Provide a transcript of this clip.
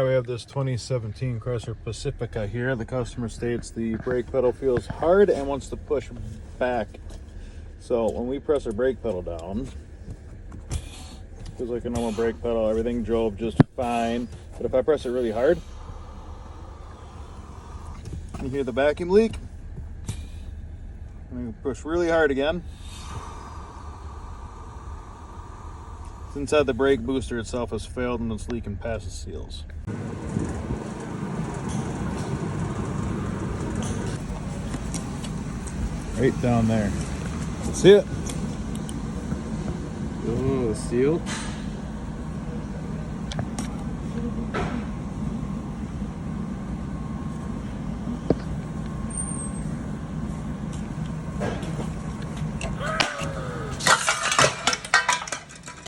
We have this 2017 Chrysler Pacifica here. The customer states the brake pedal feels hard and wants to push back. So when we press our brake pedal down, it feels like a normal brake pedal. Everything drove just fine. But if I press it really hard, you hear the vacuum leak. I'm going to push really hard again. It's inside the brake booster itself has failed and it's leaking past the seals. Right down there. See it? Oh, the seal.